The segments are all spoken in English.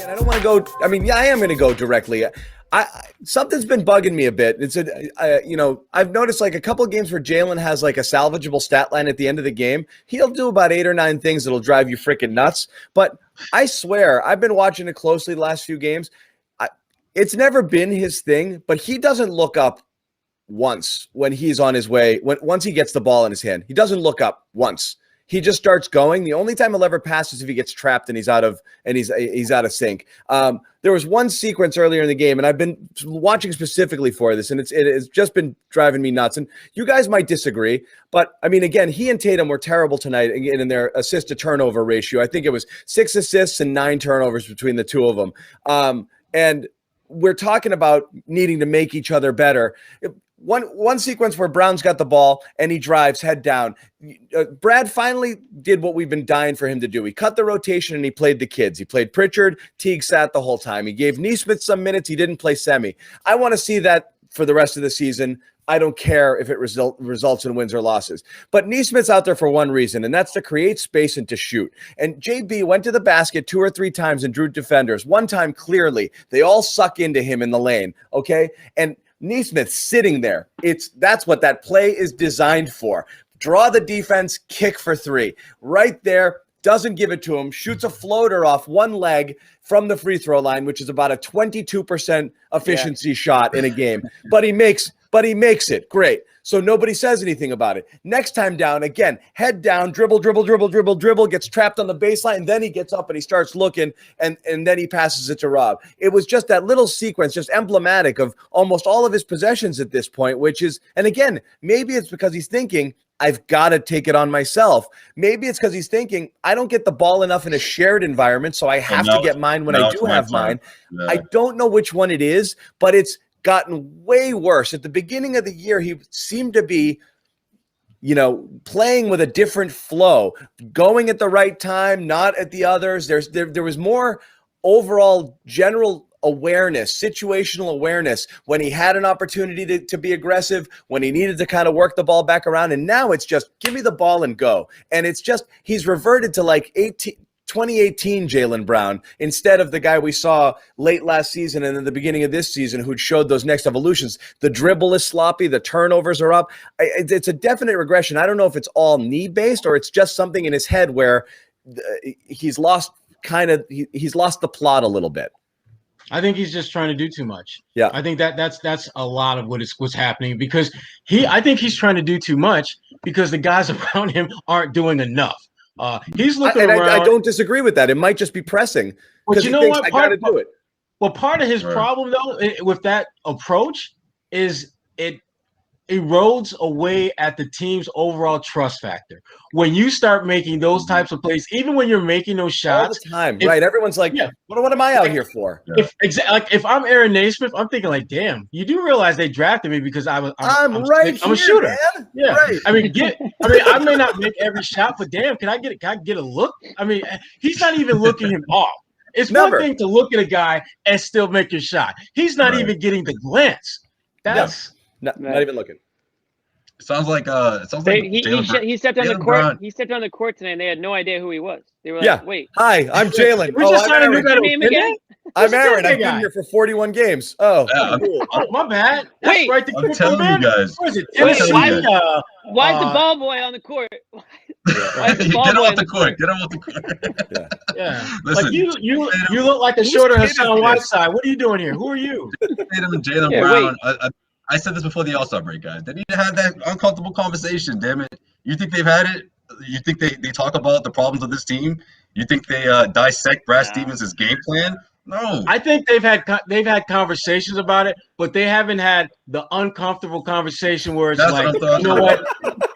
And I don't want to go. I mean, yeah, I am going to go directly. Something's been bugging me a bit. I've noticed like a couple of games where Jaylen has like a salvageable stat line at the end of the game. He'll do about 8 or 9 things that'll drive you freaking nuts. But I swear, I've been watching it closely the last few games. It's never been his thing, but he doesn't look up once when he's on his way. Once he gets the ball in his hand, he doesn't look up once. He just starts going. The only time he'll ever pass is if he gets trapped and he's out of sync. There was one sequence earlier in the game, and I've been watching specifically for this, and it has just been driving me nuts. And you guys might disagree, but I mean, again, he and Tatum were terrible tonight in their assist to turnover ratio. I think it was 6 assists and 9 turnovers between the two of them. And we're talking about needing to make each other better. One sequence where Brown's got the ball and he drives head down. Brad finally did what we've been dying for him to do. He cut the rotation and he played the kids. He played Pritchard. Teague sat the whole time. He gave Nesmith some minutes. He didn't play Semi. I want to see that for the rest of the season. I don't care if it results in wins or losses. But Nesmith's out there for one reason, and that's to create space and to shoot. And JB went to the basket 2 or 3 times and drew defenders. One time, clearly, they all suck into him in the lane, okay? And Nesmith sitting there. That's what that play is designed for. Draw the defense, kick for 3. Right there, doesn't give it to him, shoots a floater off one leg from the free throw line, which is about a 22% efficiency shot in a game. But he makes it. Great. So nobody says anything about it. Next time down, again, head down, dribble, gets trapped on the baseline, and then he gets up and he starts looking, and then he passes it to Rob. It was just that little sequence, just emblematic of almost all of his possessions at this point, which is, and again, maybe it's because he's thinking, I've got to take it on myself. Maybe it's because he's thinking, I don't get the ball enough in a shared environment, so I have to get mine when I do have mine. Yeah. I don't know which one it is, but it's gotten way worse. At the beginning of the year, he seemed to be, playing with a different flow, going at the right time, not at the others. There was more overall general awareness, situational awareness when he had an opportunity to be aggressive, when he needed to kind of work the ball back around. And now it's just give me the ball and go. And it's just he's reverted to like 2018 Jaylen Brown instead of the guy we saw late last season and in the beginning of this season who'd showed those next evolutions. The dribble is sloppy. The turnovers are up. It's a definite regression. I don't know if it's all knee-based or it's just something in his head where he's lost the plot a little bit. I think he's just trying to do too much. Yeah. I think that's a lot of what's happening because I think he's trying to do too much because the guys around him aren't doing enough. He's looking around. I don't disagree with that. It might just be pressing. But you know what? I got to do it. Well, part of his problem, though, with that approach is it erodes away at the team's overall trust factor. When you start making those types of plays, even when you're making those shots. All the time, right? Everyone's like, what am I out here for? If I'm Aaron Naismith, I'm thinking like, damn, you do realize they drafted me because I'm a shooter. Man. Yeah. Right. I may not make every shot, but damn, can I get a look? I mean, he's not even looking him off. It's one thing to look at a guy and still make your shot. He's not even getting the glance. That's not even looking. Sounds like he stepped on the court. Brown. He stepped on the court tonight and they had no idea who he was. They were like, wait. Hi, I'm Jaylen. I'm Aaron. I've been here for 41 games. Oh, cool. My bad. Wait. I'm telling you guys. Why is the ball boy on the court? Get off the court. Get off the court. Yeah. Listen, like you look like a shorter Hassan Whiteside. What are you doing here? Who are you? Tatum and Jaylen Brown. I said this before the All-Star break, guys. They need to have that uncomfortable conversation, damn it. You think they've had it? You think they talk about the problems of this team? You think they dissect Brad Stevens' game plan? No. I think they've had conversations about it, but they haven't had the uncomfortable conversation where it's you know what?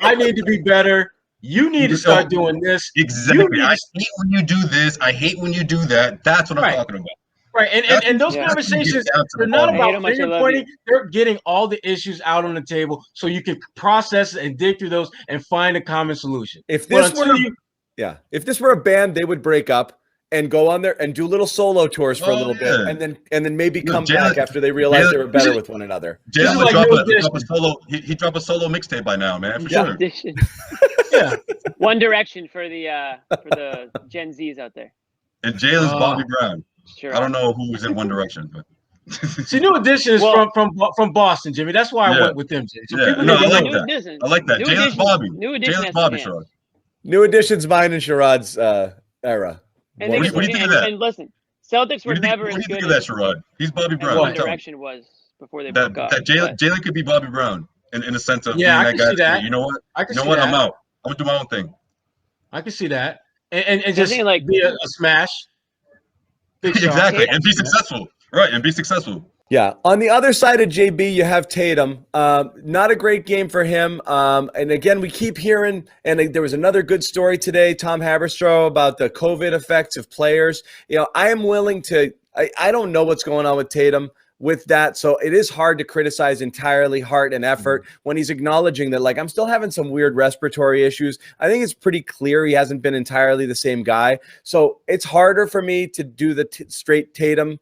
I need to be better. You need to start doing this. Exactly. I hate when you do this. I hate when you do that. That's what I'm talking about. Right, and those conversations, they're not about finger pointing. They're getting all the issues out on the table so you can process and dig through those and find a common solution. If this were a band, they would break up and go on there and do little solo tours for a little bit, and then maybe come back after they realize they were better with one another. Jaylen would drop a solo. He'd drop a solo mixtape by now, man, for sure. Yeah, One Direction for the Gen Zs out there. And Jaylen's Bobby Brown. Sure. I don't know who was in One Direction, but see, New Edition is from Boston, Jimmy. That's why I went with them, Jimmy. So people I like know. that. I like that. Jaylen's Bobby. Jaylen's Bobby, Sherrod. New Edition's mine and Sherrod's era. And, what do you think of that? And listen, Celtics were never as good as Sherrod. He's Bobby Brown. One Direction was before they broke up. That Jaylen could be Bobby Brown in a sense of being I that can guy. see that. You know what? I'm out. I'm gonna do my own thing. I can see that, and just like, be a smash. Exactly, and be successful. Right, and be successful. Yeah. On the other side of JB, you have Tatum. Not a great game for him. And again, we keep hearing, and there was another good story today, Tom Haberstroh, about the COVID effects of players. I am willing to – I don't know what's going on with Tatum with that. So it is hard to criticize entirely heart and effort when he's acknowledging that, like, I'm still having some weird respiratory issues. I think it's pretty clear he hasn't been entirely the same guy. So it's harder for me to do the straight Tatum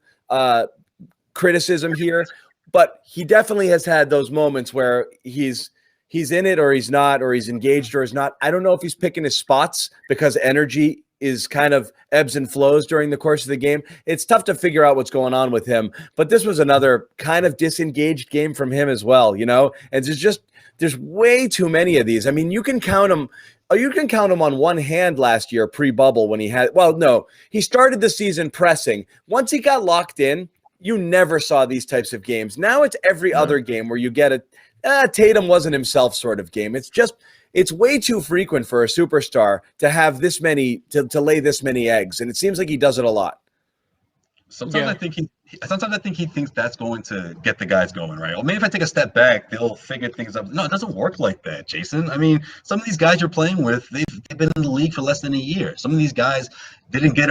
criticism here, but he definitely has had those moments where he's in it or he's not, or he's engaged or he's not. I don't know if he's picking his spots because energy is kind of ebbs and flows during the course of the game. It's tough to figure out what's going on with him, but this was another kind of disengaged game from him as well, and there's way too many of these. I mean, you can count them on one hand last year pre-bubble when he started the season pressing. Once he got locked in, you never saw these types of games. Now it's every other game where you get a Tatum wasn't himself sort of game. It's way too frequent for a superstar to have this many, to lay this many eggs. And it seems like he does it a lot. Sometimes I think he thinks that's going to get the guys going, right? Or maybe if I take a step back, they'll figure things out. No, it doesn't work like that, Jayson. I mean, some of these guys you're playing with, they've been in the league for less than a year. Some of these guys didn't get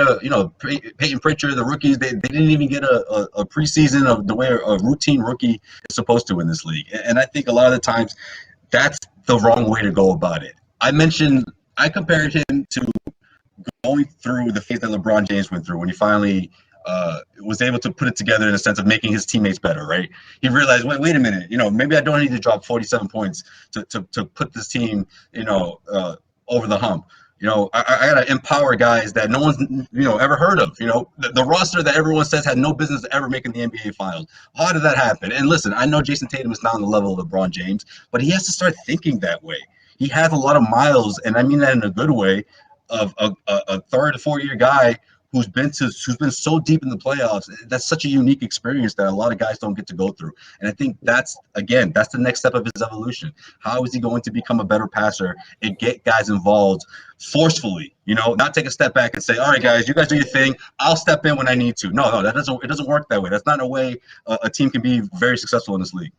Peyton Pritchard, the rookies, they didn't even get a preseason of the way a routine rookie is supposed to in this league. And I think a lot of the times that's the wrong way to go about it. I compared him to going through the phase that LeBron James went through when he finally was able to put it together in a sense of making his teammates better, right? He realized, wait a minute, maybe I don't need to drop 47 points to put this team, over the hump. I got to empower guys that no one's, ever heard of. The roster that everyone says had no business ever making the NBA Finals. How did that happen? And listen, I know Jayson Tatum is not on the level of LeBron James, but he has to start thinking that way. He has a lot of miles, and I mean that in a good way, of a third or fourth-year guy who's been so deep in the playoffs. That's such a unique experience that a lot of guys don't get to go through. And I think that's the next step of his evolution. How is he going to become a better passer and get guys involved forcefully? Not take a step back and say, all right, guys, you guys do your thing. I'll step in when I need to. No, it doesn't work that way. That's not a way a team can be very successful in this league.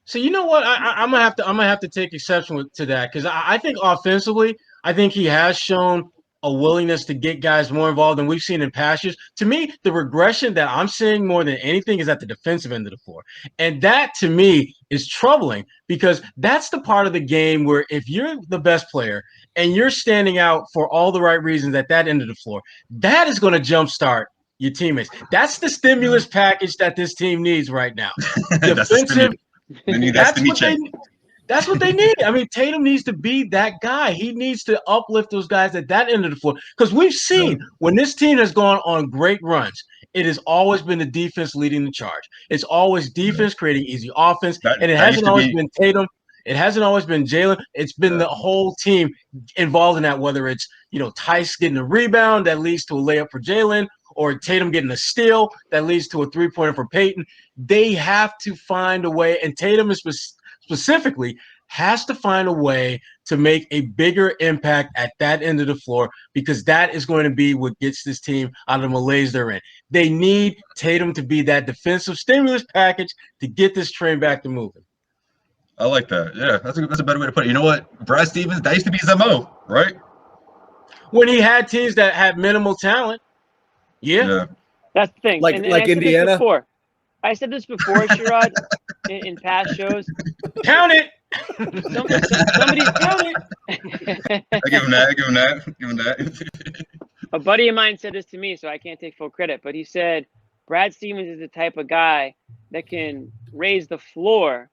So you know what? I'm gonna have to take exception to that, because I think offensively, I think he has shown a willingness to get guys more involved than we've seen in past years. To me, the regression that I'm seeing more than anything is at the defensive end of the floor. And that, to me, is troubling, because that's the part of the game where if you're the best player and you're standing out for all the right reasons at that end of the floor, that is going to jumpstart your teammates. That's the stimulus package that this team needs right now. Defensive. That's what they need. I mean, Tatum needs to be that guy. He needs to uplift those guys at that end of the floor. Because we've seen when this team has gone on great runs, it has always been the defense leading the charge. It's always defense creating easy offense. And it hasn't always been Tatum. It hasn't always been Jaylen. It's been the whole team involved in that, whether it's, Tice getting a rebound that leads to a layup for Jaylen, or Tatum getting a steal that leads to a three-pointer for Peyton. They have to find a way, and Tatum is specifically has to find a way to make a bigger impact at that end of the floor, because that is going to be what gets this team out of the malaise they're in. They need Tatum to be that defensive stimulus package to get this train back to moving. I like that. Yeah, that's a better way to put it. You know what? Brad Stevens, that used to be his MO, right? When he had teams that had minimal talent. Yeah. That's the thing. Like Indiana? I said this before, Sherrod, in past shows. Count it. Somebody's count it. I give him that. A buddy of mine said this to me, so I can't take full credit, but he said Brad Stevens is the type of guy that can raise the floor,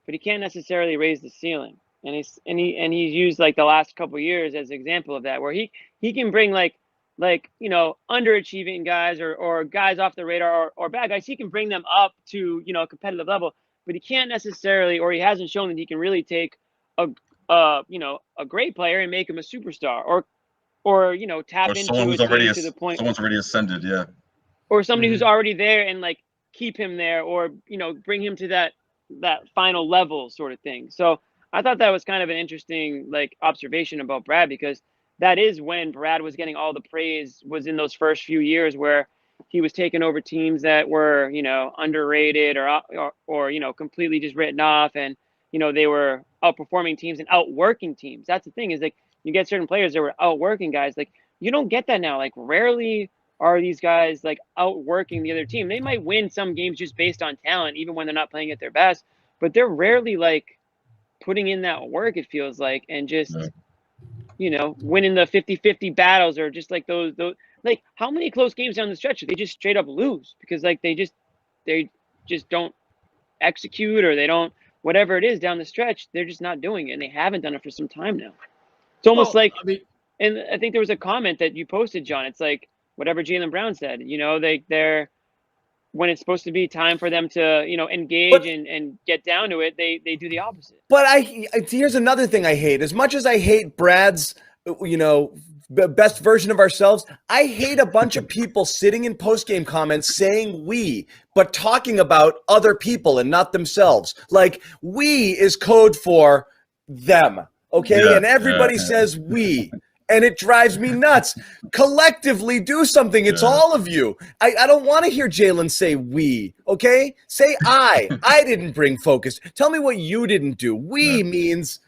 but he can't necessarily raise the ceiling. And he's used like the last couple of years as an example of that, where he can bring like like, underachieving guys or guys off the radar or bad guys, he can bring them up to, a competitive level, but he can't necessarily, or he hasn't shown that he can really take a great player and make him a superstar or tap into a team to the point someone's already ascended, yeah. Or somebody who's already there and like keep him there or, bring him to that final level sort of thing. So I thought that was kind of an interesting like observation about Brad, because that is when Brad was getting all the praise, was in those first few years where he was taking over teams that were, underrated or completely just written off, and, they were outperforming teams and outworking teams. That's the thing, is like you get certain players that were outworking guys. Like you don't get that now. Like rarely are these guys like outworking the other team. They might win some games just based on talent, even when they're not playing at their best, but they're rarely like putting in that work, it feels like, and just, winning the 50-50 battles, or just like those, like how many close games down the stretch do they just straight up lose because like they just don't execute, or they don't, whatever it is down the stretch, they're just not doing it, and they haven't done it for some time now. It's almost and I think there was a comment that you posted, John. It's like whatever Jaylen Brown said, they're when it's supposed to be time for them to, engage and get down to it, they do the opposite. But here's another thing I hate. As much as I hate Brad's, best version of ourselves, I hate a bunch of people sitting in post-game comments saying we, but talking about other people and not themselves. Like we is code for them, okay? Yeah, and everybody says we. And it drives me nuts. Collectively do something. It's all of you. I don't want to hear Jaylen say we, okay? Say I. I didn't bring focus. Tell me what you didn't do. We means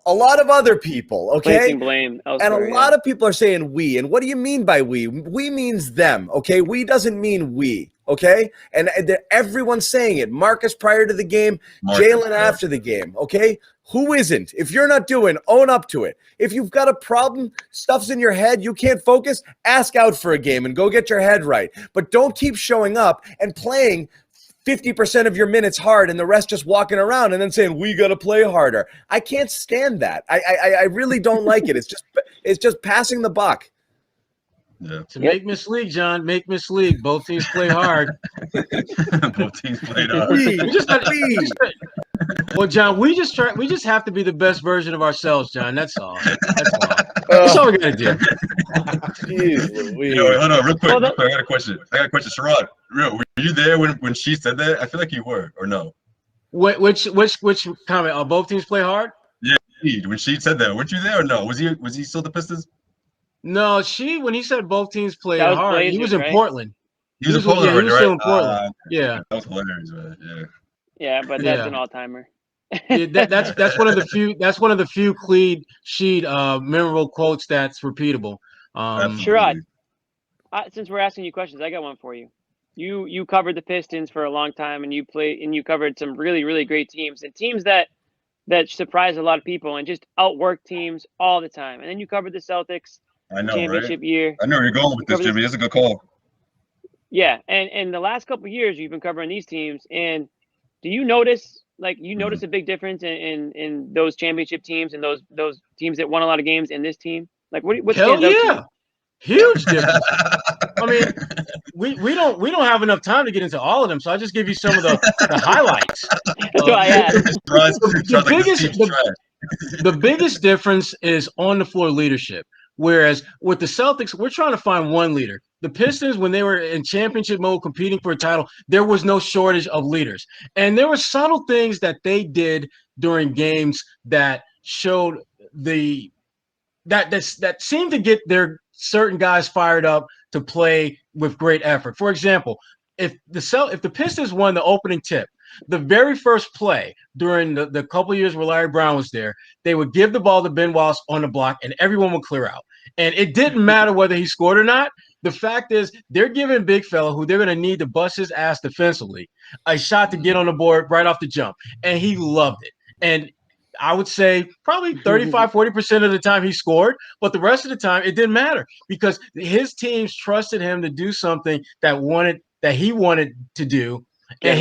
a lot of other people, okay? Placing blame elsewhere, and a lot of people are saying we. And what do you mean by we? We means them, okay? We doesn't mean we, okay? And everyone's saying it. Marcus prior to the game, Jaylen after the game, okay? Who isn't? If you're not doing, own up to it. If you've got a problem, stuff's in your head, you can't focus, ask out for a game and go get your head right. But don't keep showing up and playing 50% of your minutes hard and the rest just walking around and then saying, we got to play harder. I can't stand that. I really don't like it. It's just passing the buck. Yeah. To make Miss League, John, make Miss League. Both teams play hard. Both teams played hard. Well, John, we just have to be the best version of ourselves, John. That's all. That's all we gotta do. Hold on, real quick. I got a question. Sherrod, were you there when she said that? I feel like you were, or no? Which comment? Both teams play hard? Yeah, when she said that, weren't you there or no? Was he still the Pistons? No, when he said both teams played hard, Blazers, he was in Portland. He was in Portland, he was still in Portland. Yeah. That was hilarious, man. Yeah. Yeah, but that's an all-timer. Yeah, that's one of the few clean sheet memorable quotes that's repeatable. Sherrod, since we're asking you questions, I got one for you. You covered the Pistons for a long time, and you covered some really, really great teams and teams that surprised a lot of people and just outwork teams all the time. And then you covered the Celtics. I know, championship year. I know where you're going with this, Jimmy. That's a good call. Yeah, and the last couple of years you've been covering these teams, and do you notice notice a big difference in those championship teams and those teams that won a lot of games in this team? Like what Hell yeah. Huge difference. I mean, we don't have enough time to get into all of them, so I'll just give you some of the highlights. That's what I had. The biggest difference is on the floor leadership. Whereas with the Celtics, we're trying to find one leader. The Pistons, when they were in championship mode competing for a title, there was no shortage of leaders. And there were subtle things that they did during games that showed that seemed to get their certain guys fired up to play with great effort. For example, if the Pistons won the opening tip, the very first play during the couple years where Larry Brown was there, they would give the ball to Ben Wallace on the block and everyone would clear out. And it didn't matter whether he scored or not. The fact is they're giving big fella, who they're going to need to bust his ass defensively, a shot to get on the board right off the jump. And he loved it. And I would say probably 35-40% of the time he scored, but the rest of the time it didn't matter because his teams trusted him to do something that he wanted to do. Get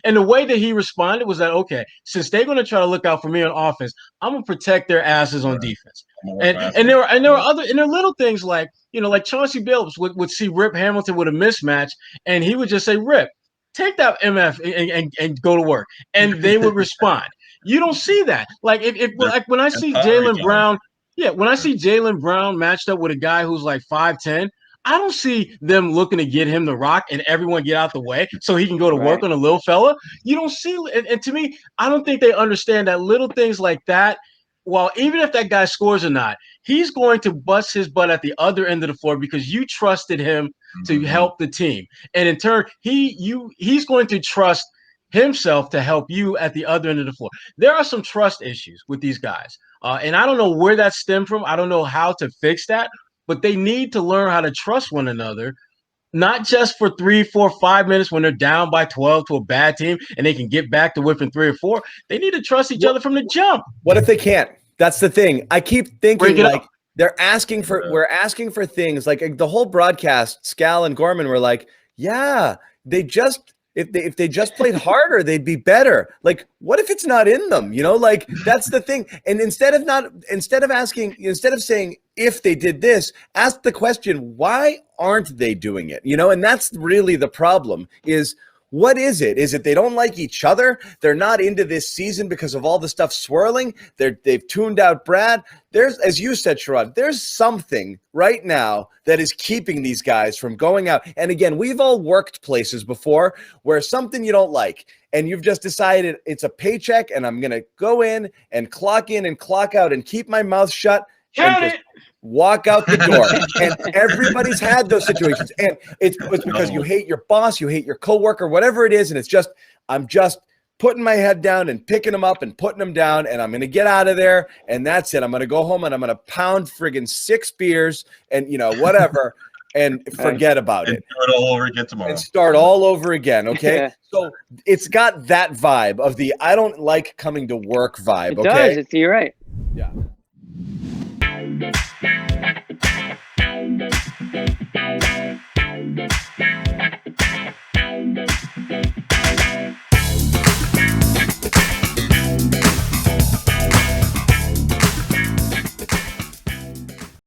And the way that he responded was that, okay, since they're going to try to look out for me on offense, I'm going to protect their asses on defense. And there were little things like, like Chauncey Billups would see Rip Hamilton with a mismatch, and he would just say, Rip, take that MF and go to work. And they would respond. You don't see that. Like like when I see Jaylen Brown, when I see Jaylen Brown matched up with a guy who's like 5'10", I don't see them looking to get him the rock and everyone get out the way so he can go to work on a little fella. You don't see, and to me, I don't think they understand that little things like that. Well, even if that guy scores or not, he's going to bust his butt at the other end of the floor because you trusted him to help the team, and in turn, he's going to trust himself to help you at the other end of the floor. There are some trust issues with these guys, and I don't know where that stemmed from. I don't know how to fix that. But they need to learn how to trust one another, not just for 3, 4, 5 minutes when they're down by 12 to a bad team and they can get back to whipping 3 or 4. They need to trust each other from the jump. What if they can't? That's the thing. I keep thinking like we're asking for things like the whole broadcast. Scal and Gorman were like, yeah, if they just played harder, they'd be better. Like, what if it's not in them? Like that's the thing. And instead of saying if they did this, ask the question, why aren't they doing it? And that's really the problem is, what is it? Is it they don't like each other? They're not into this season because of all the stuff swirling. They've tuned out Brad. There's, as you said, Sherrod, there's something right now that is keeping these guys from going out. And again, we've all worked places before where something you don't like and you've just decided it's a paycheck and I'm going to go in and clock out and keep my mouth shut. Walk out the door. And everybody's had those situations. And it's because you hate your boss, you hate your coworker, whatever it is. And it's just, I'm just putting my head down and picking them up and putting them down. And I'm going to get out of there. And that's it. I'm going to go home and I'm going to pound friggin' 6 beers and, whatever. And forget about it. Start all over again tomorrow. And start all over again. Okay. Yeah. So it's got that vibe of the, I don't like coming to work vibe. It does. You're right. Yeah.